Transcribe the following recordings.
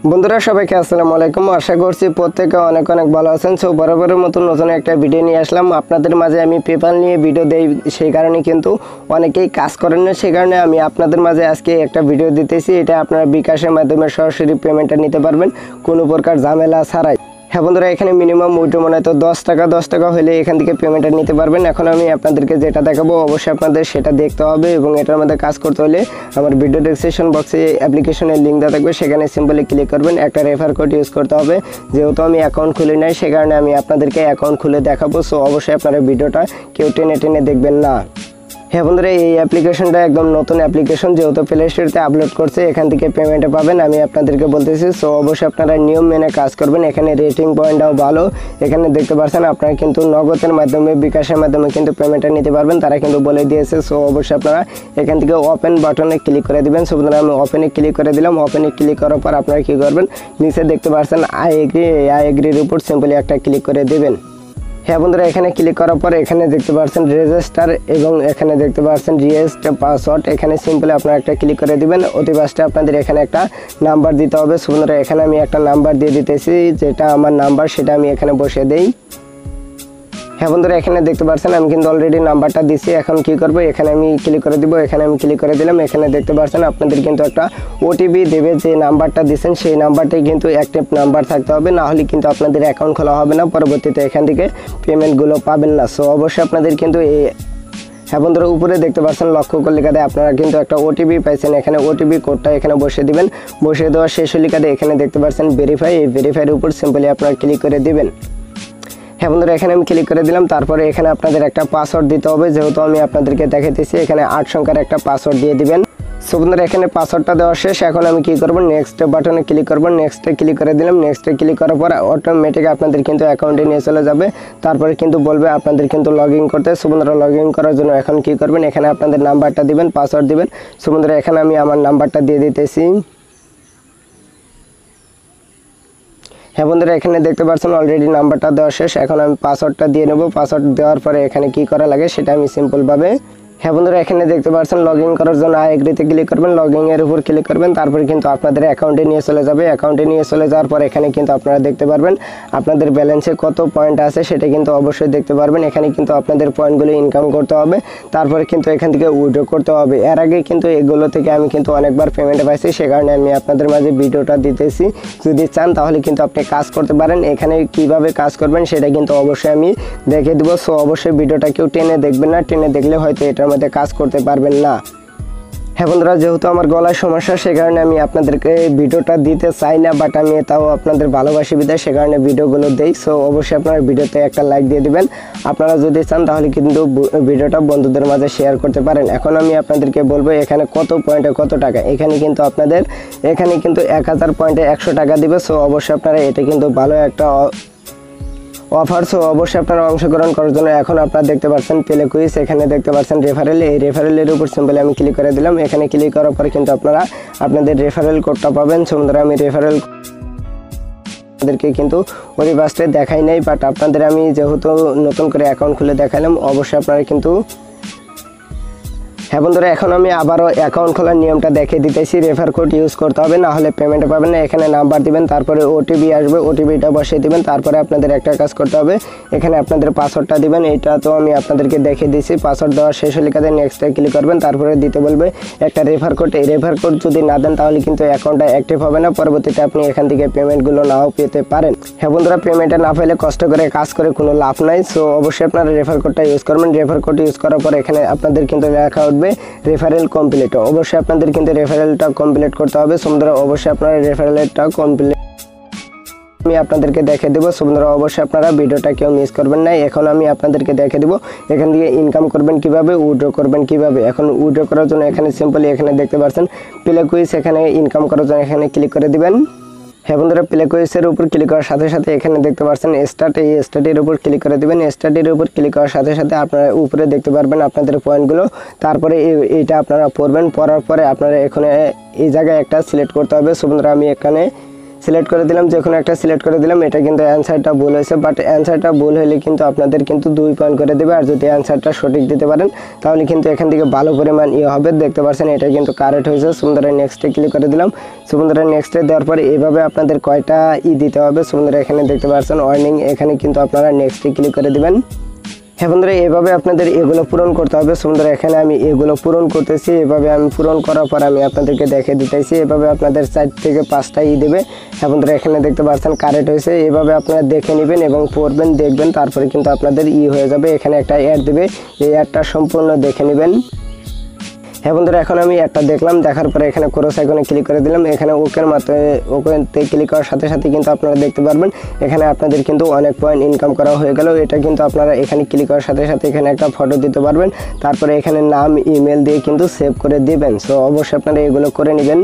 বন্ধুরা সবাইকে আসসালামু আলাইকুম। আশা করছি প্রত্যেকে অনেক অনেক ভালো আছেন। সো বরাবরের মতন নতুন একটা ভিডিও নিয়ে আসলাম আপনাদের মাঝে। আমি পেপাল নিয়ে ভিডিও দেই, সেই কারণে কিন্তু অনেকেই কাজ করেন না, সেই কারণে আমি আপনাদের মাঝে আজকে একটা ভিডিও দিতেছি। এটা আপনারা বিকাশের মাধ্যমে সরাসরি পেমেন্টটা নিতে পারবেন কোনো প্রকার ঝামেলা ছাড়াই। হ্যাঁ বন্ধুরা, এখানে মিনিমাম উইথড্র মনে হয় তো 10 টাকা হলে এখান থেকে পেমেন্টটা নিতে পারবেন। এখন আমি আপনাদেরকে যেটা দেখাবো অবশ্যই আপনাদের সেটা দেখতে হবে এবং এটার মধ্যে কাজ করতে হলে আমার ভিডিও ডেসক্রিপশন বক্সে অ্যাপ্লিকেশনের লিঙ্ক দেওয়া থাকবে, সেখানে সিম্পলি ক্লিক করবেন। একটা রেফার কোড ইউজ করতে হবে, যেহেতু আমি অ্যাকাউন্ট খুলি নাই সে কারণে আমি আপনাদেরকে অ্যাকাউন্ট খুলে দেখাবো। সো অবশ্যই আপনারা ভিডিওটা কেউ টেনে দেখবেন না। হ্যাঁ বন্ধুরা, এই অ্যাপ্লিকেশনটা একদম নতুন অ্যাপ্লিকেশন, যেহেতু প্লে স্টোরতে আপলোড করছে, এখান থেকে পেমেন্টে পাবেন আমি আপনাদেরকে বলতেছি। সো অবশ্যই আপনারা নিয়ম মেনে কাজ করবেন। এখানে রেটিং পয়েন্টটাও ভালো, এখানে দেখতে পাচ্ছেন আপনারা কিন্তু নগদের মাধ্যমে বিকাশের মাধ্যমে কিন্তু পেমেন্টটা নিতে পারবেন, তারা কিন্তু বলে দিয়েছে। সো অবশ্যই আপনারা এখান থেকে ওপেন বাটনে ক্লিক করে দেবেন। সো বন্ধুরা, আমি ওপেনে ক্লিক করে দিলাম। ওপেনে ক্লিক করার পর আপনারা কী করবেন, নিচে দেখতে পাচ্ছেন আই এগ্রির উপর সিম্পলি একটা ক্লিক করে দেবেন। হ্যাঁ বন্ধুরা, এখানে ক্লিক করার পর এখানে দেখতে পাচ্ছেন রেজিস্টার এবং এখানে দেখতে পাচ্ছেন রিয়েস্ট পাসওয়ার্ড, এখানে সিম্পলি আপনারা একটা ক্লিক করে দিবেন। অতি ফার্স্টে আপনাদের এখানে একটা নাম্বার দিতে হবে। সো বন্ধুরা, এখানে আমি একটা নাম্বার দিয়ে দিতেছি, যেটা আমার নাম্বার সেটা আমি এখানে বসিয়ে দেই। হ্যাঁ বন্ধুরা, এখানে দেখতে পাচ্ছেন আমি কিন্তু অলরেডি নাম্বারটা দিচ্ছি। এখন কি করব, এখানে আমি ক্লিক করে দিব। এখানে আমি ক্লিক করে দিলাম। এখানে দেখতে পাচ্ছেন আপনাদের কিন্তু একটা ওটিপি দেবে, যে নাম্বারটা দিচ্ছেন সেই নাম্বারটাই কিন্তু অ্যাক্টিভ নাম্বার থাকতে হবে, না হলে কিন্তু আপনাদের অ্যাকাউন্ট খোলা হবে না, পরবর্তীতে এখান থেকে পেমেন্টগুলো পাবেন না। সো অবশ্যই আপনাদের কিন্তু এই হ্যাঁ বন্ধুরা, উপরে দেখতে পাচ্ছেন লক্ষ্য করে লেখা দেয় আপনারা কিন্তু একটা ওটিপি পাইছেন, এখানে ওটিপি কোডটা এখানে বসিয়ে দিবেন। বসিয়ে দেওয়া শেষ লেখা দেয় এখানে দেখতে পাচ্ছেন ভেরিফাই, এই ভেরিফাইয়ের উপর সিম্পলি আপনারা ক্লিক করে দিবেন। হ্যাঁ বন্ধুরা, এখানে আমি ক্লিক করে দিলাম। তারপরে এখানে আপনাদের একটা পাসওয়ার্ড দিতে হবে, যেহেতু আমি আপনাদেরকে দেখাইতেছি। এখানে 8 সংখ্যার একটা পাসওয়ার্ড দিয়ে দিবেন। সো বন্ধুরা, এখানে পাসওয়ার্ডটা দেওয়া শেষ। এখন আমি কি করব, নেক্সট বাটনে ক্লিক করব। নেক্সটে ক্লিক করে দিলাম। নেক্সটে ক্লিক করার পর অটোমেটিক আপনাদের কিন্তু অ্যাকাউন্টে নিয়ে চলে যাবে। তারপরে কিন্তু বলবে আপনাদের কিন্তু লগ ইন করতে। সো বন্ধুরা, লগ ইন করার জন্য এখন কি করবেন, এখানে আপনাদের নাম্বারটা দিবেন, পাসওয়ার্ড দিবেন। সো বন্ধুরা, এখানে আমি আমার নাম্বারটা দিয়ে দিতেছি। হ্যাঁ বন্ধুরা, এখানে দেখতে পাচ্ছেন অলরেডি নাম্বারটা দেওয়া শেষ। এখন আমি পাসওয়ার্ডটা দিয়ে নেব। পাসওয়ার্ড দেওয়ার পরে এখানে কি করা লাগে সেটা আমি সিম্পলভাবে হ্যাঁ বন্ধুরা, এখানে দেখতে পাচ্ছেন লগ ইন করার জন্য আই এগ্রিতে ক্লিক করবেন, লগ ইনের উপর ক্লিক করবেন। তারপরে কিন্তু আপনাদের অ্যাকাউন্টে নিয়ে চলে যাবে। অ্যাকাউন্টে নিয়ে চলে যাওয়ার পর এখানে কিন্তু আপনারা দেখতে পারবেন আপনাদের ব্যালেন্সে কত পয়েন্ট আছে সেটা কিন্তু অবশ্যই দেখতে পারবেন। এখানে কিন্তু আপনাদের পয়েন্টগুলো ইনকাম করতে হবে, তারপরে কিন্তু এখান থেকে উইথড্র করতে হবে। এর আগে কিন্তু এগুলো থেকে আমি কিন্তু অনেকবার পেমেন্ট পাইছি, সে কারণে আমি আপনাদের মাঝে ভিডিওটা দিতেছি। যদি চান তাহলে কিন্তু আপনি কাজ করতে পারেন। এখানে কিভাবে কাজ করবেন সেটা কিন্তু অবশ্যই আমি দেখে দেবো। সো অবশ্যই ভিডিওটা কেউ টেনে দেখবেন না, টেনে দেখলে হয়তো এটার মধ্যে কাজ করতে পারবেন না। হ্যাঁ বন্ধুরা, যেহেতু আমার গলায় সমস্যা সে কারণে আমি আপনাদেরকে ভিডিওটা দিতে চাই না, বাট আমি তাও আপনাদের ভালোবাসি বিদায় সে কারণে ভিডিওগুলো দেই। সো অবশ্যই আপনারা ভিডিওতে একটা লাইক দিয়ে দিবেন। আপনারা যদি চান তাহলে কিন্তু ভিডিওটা বন্ধুদের মাঝে শেয়ার করতে পারেন। এখন আমি আপনাদেরকে বলবো এখানে কত পয়েন্টে কত টাকা। এখানে কিন্তু আপনাদের এখানে কিন্তু 1000 পয়েন্টে 100 টাকা দিবে। সো অবশ্যই আপনারা এটা কিন্তু ভালো একটা অফার। সো অবশ্যই আপনারা অংশগ্রহণ করার জন্য এখন আপনারা দেখতে পাচ্ছেন প্লে কুইজ, এখানে দেখতে পাচ্ছেন রেফারেল, এই রেফারেলের উপর সিম্পলি আমি ক্লিক করে দিলাম। এখানে ক্লিক করার পরে কিন্তু আপনারা আপনাদের রেফারেল কোডটা পাবেন। সো বন্ধুরা, আমি রেফারেল আপনাদেরকে কিন্তু ওই ফার্স্টে দেখাই নাই, বাট আপনাদের আমি যেহেতু নতুন করে অ্যাকাউন্ট খুলে দেখালাম, অবশ্যই আপনারা কিন্তু হ্যাঁ বন্ধুরা, এখন আমি আবারও অ্যাকাউন্ট খোলার নিয়মটা দেখিয়ে দিতেছি। রেফার কোড ইউজ করতে হবে, না হলে পেমেন্ট পাবেন না। এখানে নাম্বার দিবেন, তারপরে ওটিপি আসবে, ওটিপিটা বসিয়ে দিবেন। তারপরে আপনাদের একটা কাজ করতে হবে, এখানে আপনাদের পাসওয়ার্ডটা দিবেন। এটা তো আমি আপনাদেরকে দেখিয়ে দিয়েছি। পাসওয়ার্ড দেওয়া শেষ হলে কাজে নেক্সটে ক্লিক করবেন। তারপরে দিতে বলবে একটা রেফার কোড। এই রেফার কোড যদি না দেন তাহলে কিন্তু অ্যাকাউন্টটা অ্যাক্টিভ হবে না, পরবর্তীতে আপনি এখান থেকে পেমেন্টগুলো নাও পেতে পারেন। হ্যাঁ বন্ধুরা, পেমেন্টটা না পেলে কষ্ট করে কাজ করে কোনো লাভ নাই। সো অবশ্যই আপনারা রেফার কোডটা ইউজ করবেন। রেফার কোড ইউজ করার পর এখানে আপনাদের কিন্তু লেখা উঠবে রেফারেল কমপ্লিট। অবশ্যই আপনাদের কিন্তু রেফারেলটা কমপ্লিট করতে হবে। বন্ধুরা, অবশ্যই আপনারা রেফারেলটা কমপ্লিট আমি আপনাদেরকে দেখে দেবো। বন্ধুরা, অবশ্যই আপনারা ভিডিওটা কেউ মিস করবেন না। এখন আমি আপনাদেরকে দেখে দেবো এখান থেকে ইনকাম করবেন কিভাবে, উইথড্র করবেন কিভাবে। এখন উইথড্র করার জন্য এখানে সিম্পলি এখানে দেখতে পাচ্ছেন প্লে কুইজ, এখানে ইনকাম করার জন্য এখানে ক্লিক করে দিবেন। হ্যাঁ বন্ধুরা, প্লে কুইজের উপর ক্লিক করার সাথে সাথে এখানে দেখতে পাচ্ছেন স্টার্ট, এই স্টার্টের উপর ক্লিক করে দিবেন। স্টার্টের উপর ক্লিক করার সাথে সাথে আপনারা উপরে দেখতে পারবেন আপনাদের পয়েন্টগুলো। তারপরে এইটা আপনারা পড়বেন, পড়ার পরে আপনারা এখানে এই জায়গায় একটা সিলেক্ট করতে হবে। সো বন্ধুরা, আমি এখানে সিলেক্ট করে দিলাম, যে কোনো একটা সিলেক্ট করে দিলাম। এটা কিন্তু অ্যান্সারটা ভুল হয়েছে, বাট অ্যান্সারটা ভুল হলে কিন্তু আপনাদের কিন্তু 2 পয়েন্ট করে দেবে। আর যদি অ্যান্সারটা সঠিক দিতে পারেন তাহলে কিন্তু এখান থেকে ভালো পরিমাণ হবে। দেখতে পাচ্ছেন এটা কিন্তু কারেক্ট হয়েছে। সুন্দর নেক্সটে ক্লিক করে দিলাম। সুন্দর নেক্সটে দেওয়ার পরে এভাবে আপনাদের কয়টা দিতে হবে। সুন্দর এখানে দেখতে পাচ্ছেন আর্নিং, এখানে কিন্তু আপনারা নেক্সটে ক্লিক করে দিবেন। হ্যাঁ বন্ধুরা, এভাবে আপনাদের এগুলো পূরণ করতে হবে। সুন্দর এখানে আমি এগুলো পূরণ করতেছি। এভাবে আমি পূরণ করার পর আমি আপনাদেরকে দেখে দিতেছি। এভাবে আপনাদের 4 থেকে 5টা দেবে। হ্যাঁ বন্ধুরা, এখানে দেখতে পাচ্ছেন কারেক্ট হয়েছে। এভাবে আপনারা দেখে নেবেন এবং পড়বেন, দেখবেন, তারপরে কিন্তু আপনাদের হয়ে যাবে। এখানে একটা অ্যাড দেবে, এই অ্যাডটা সম্পূর্ণ দেখে নেবেন। হ্যাঁ বন্ধুরা, এখন আমি একটা দেখলাম, দেখার পরে এখানে ক্রস আইকনে ক্লিক করে দিলাম। এখানে ওকের মাত্রায় ওকেতে ক্লিক করার সাথে সাথে কিন্তু আপনারা দেখতে পারবেন এখানে আপনাদের কিন্তু অনেক পয়েন্ট ইনকাম করা হয়ে গেল। এটা কিন্তু আপনারা এখানে ক্লিক করার সাথে সাথে এখানে একটা ফটো দিতে পারবেন। তারপরে এখানে নাম, ইমেল দিয়ে কিন্তু সেভ করে দিবেন। সো অবশ্যই আপনারা এগুলো করে নেবেন।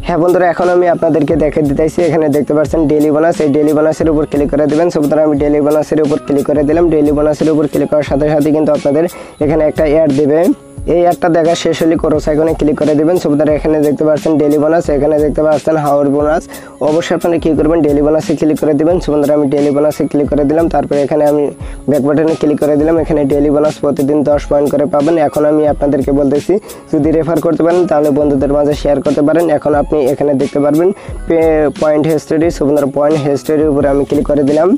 হ্যাঁ বন্ধুরা, এখন আমি আপনাদেরকে দেখে দিতেছি। এখানে দেখতে পাচ্ছেন ডেইলি বোনাস, এই ডেইলি বোনাসের উপর ক্লিক করে দেবেন। সো বন্ধুরা, আমি ডেইলি বোনাসের উপর ক্লিক করে দিলাম। ডেইলি বোনাসের উপর ক্লিক করার সাথে সাথে কিন্তু আপনাদের এখানে একটা অ্যাড দেবে। এই অ্যাডটা দেখা শেষ হলে ক্রস আইকনে ক্লিক করে দেবেন। সো বন্ধুরা, এখানে দেখতে পাচ্ছেন ডেইলি বোনাস, এখানে দেখতে পাচ্ছেন হাওয়ার বোনাস। অবশ্যই আপনারা কী করবেন, ডেইলি বোনাসে ক্লিক করে দেবেন। সো বন্ধুরা, আমি ডেইলি বোনাসে ক্লিক করে দিলাম। তারপরে এখানে আমি ব্যাক বাটনে ক্লিক করে দিলাম। এখানে ডেইলি বোনাস প্রতিদিন 10 পয়েন্ট করে পাবেন। এখন আমি আপনাদেরকে বলতেছি, যদি রেফার করতে পারেন তাহলে বন্ধুদের মাঝে শেয়ার করতে পারেন। এখন আপনি এখানে দেখতে পারবেন পয়েন্ট হিস্টোরি। সো বন্ধুরা, পয়েন্ট হিস্টোরির উপরে আমি ক্লিক করে দিলাম।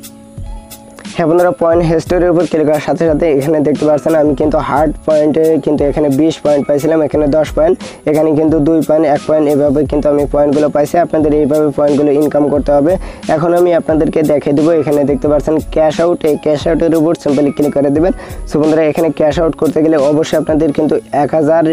হ্যাঁ বন্ধুরা, পয়েন্ট হিস্টোরির উপর ক্লিক করার সাথে সাথে এখানে দেখতে পাচ্ছেন আমি কিন্তু হার্ড পয়েন্টে কিন্তু এখানে 20 পয়েন্ট পাইছিলাম, এখানে 10 পয়েন্ট, এখানে কিন্তু 2 পয়েন্ট, 1 পয়েন্ট, এভাবে কিন্তু আমি পয়েন্টগুলো পাইছি। আপনাদের এইভাবে পয়েন্টগুলো ইনকাম করতে হবে। এখন আমি আপনাদেরকে দেখে দেবো। এখানে দেখতে পাচ্ছেন ক্যাশ আউট, এই ক্যাশ আউটের উপর সিম্পলি ক্লিক করে দেবেন। সো বন্ধুরা, এখানে ক্যাশ আউট করতে গেলে অবশ্যই আপনাদের কিন্তু 1000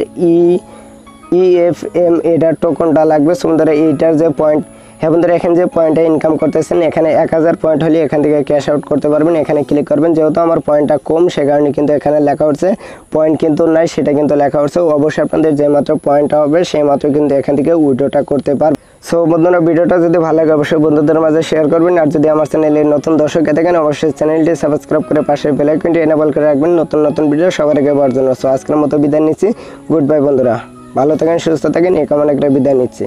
EFM এটার টোকনটা লাগবে। সো বন্ধুরা, এইটার যে পয়েন্ট, হ্যাঁ বন্ধুরা, এখানে যে পয়েন্টটা ইনকাম করতেছেন এখানে 1000 পয়েন্ট হলে এখান থেকে ক্যাশ আউট করতে পারবেন। এখানে ক্লিক করবেন। যেহেতু আমার পয়েন্টটা কম সে কারণে কিন্তু এখানে লেখা উঠছে পয়েন্ট কিন্তু নাই, সেটা কিন্তু লেখা উঠছে। অবশ্যই আপনাদের যে মাত্র পয়েন্টটা হবে সেই মাত্র কিন্তু এখান থেকে উইথড্রটা করতে পারবেন। সো বন্ধুরা, ভিডিওটা যদি ভালো লাগে অবশ্যই বন্ধুদের মাঝে শেয়ার করবেন। আর যদি আমার চ্যানেলে নতুন দর্শক থাকেন অবশ্যই চ্যানেলটি সাবস্ক্রাইব করে পাশে বেল আইকনটি এনেবল করে রাখবেন নতুন নতুন ভিডিও সবার আগে পাওয়ার জন্য। সো আজকের মতো বিদায় নিচ্ছি। গুড বাই বন্ধুরা, ভালো থাকেন, সুস্থ থাকেন, এই কামনা করে বিদায় নিচ্ছি।